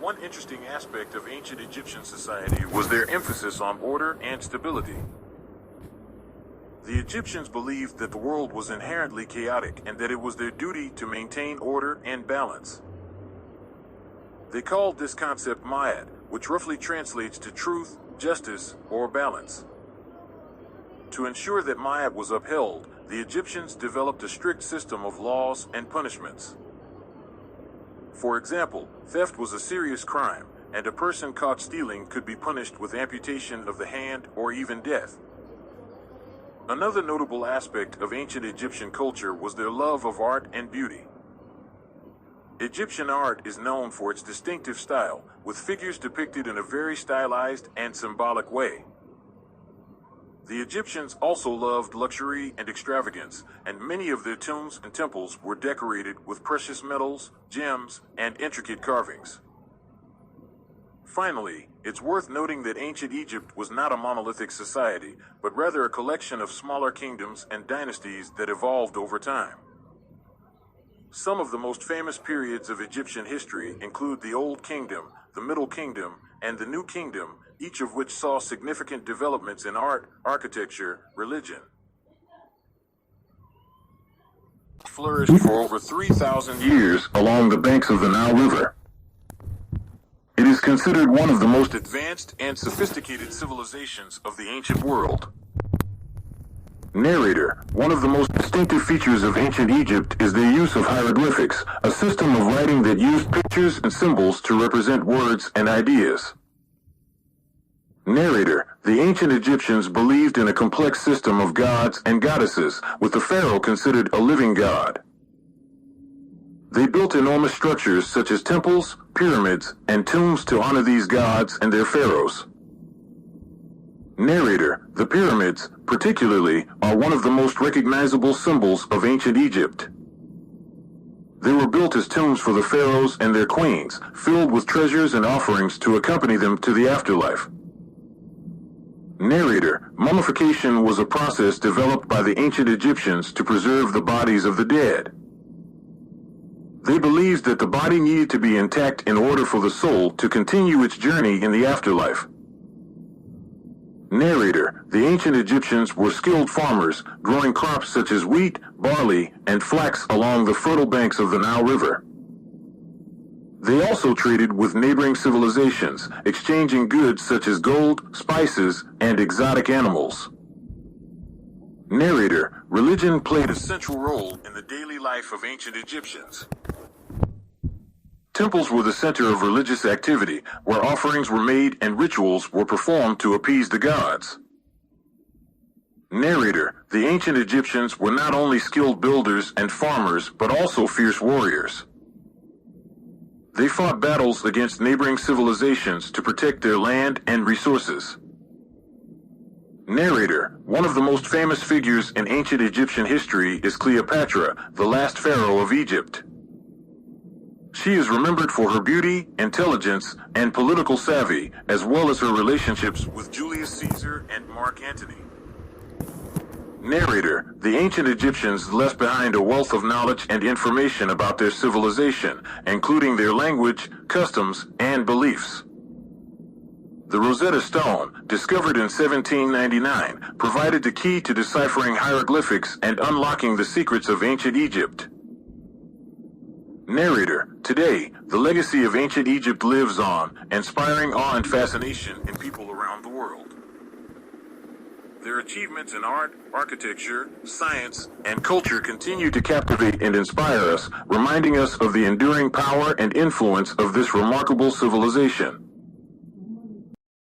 One interesting aspect of ancient Egyptian society was their emphasis on order and stability. The Egyptians believed that the world was inherently chaotic and that it was their duty to maintain order and balance. They called this concept Ma'at, which roughly translates to truth, justice, or balance. To ensure that Ma'at was upheld, the Egyptians developed a strict system of laws and punishments. For example, theft was a serious crime, and a person caught stealing could be punished with amputation of the hand or even death. Another notable aspect of ancient Egyptian culture was their love of art and beauty. Egyptian art is known for its distinctive style, with figures depicted in a very stylized and symbolic way. The Egyptians also loved luxury and extravagance, and many of their tombs and temples were decorated with precious metals, gems, and intricate carvings. Finally, it's worth noting that ancient Egypt was not a monolithic society, but rather a collection of smaller kingdoms and dynasties that evolved over time. Some of the most famous periods of Egyptian history include the Old Kingdom, the Middle Kingdom, and the New Kingdom, each of which saw significant developments in art, architecture, religion. Flourished for over 3,000 years along the banks of the Nile River. It is considered one of the most advanced and sophisticated civilizations of the ancient world. Narrator, one of the most distinctive features of ancient Egypt is their use of hieroglyphics, a system of writing that used pictures and symbols to represent words and ideas. Narrator, the ancient Egyptians believed in a complex system of gods and goddesses, with the pharaoh considered a living god. They built enormous structures such as temples, pyramids, and tombs to honor these gods and their pharaohs. Narrator, the pyramids, particularly, are one of the most recognizable symbols of ancient Egypt. They were built as tombs for the pharaohs and their queens, filled with treasures and offerings to accompany them to the afterlife. Narrator, mummification was a process developed by the ancient Egyptians to preserve the bodies of the dead. They believed that the body needed to be intact in order for the soul to continue its journey in the afterlife. Narrator, the ancient Egyptians were skilled farmers, growing crops such as wheat, barley, and flax along the fertile banks of the Nile River. They also traded with neighboring civilizations, exchanging goods such as gold, spices, and exotic animals. Narrator, religion played a central role in the daily life of ancient Egyptians. Temples were the center of religious activity, where offerings were made and rituals were performed to appease the gods. Narrator, the ancient Egyptians were not only skilled builders and farmers, but also fierce warriors. They fought battles against neighboring civilizations to protect their land and resources. Narrator, one of the most famous figures in ancient Egyptian history is Cleopatra, the last pharaoh of Egypt. She is remembered for her beauty, intelligence, and political savvy, as well as her relationships with Julius Caesar and Mark Antony. Narrator, the ancient Egyptians left behind a wealth of knowledge and information about their civilization, including their language, customs, and beliefs. The Rosetta Stone, discovered in 1799, provided the key to deciphering hieroglyphics and unlocking the secrets of ancient Egypt. Narrator, today, the legacy of ancient Egypt lives on, inspiring awe and fascination in people around the world. Their achievements in art, architecture, science, and culture continue to captivate and inspire us, reminding us of the enduring power and influence of this remarkable civilization.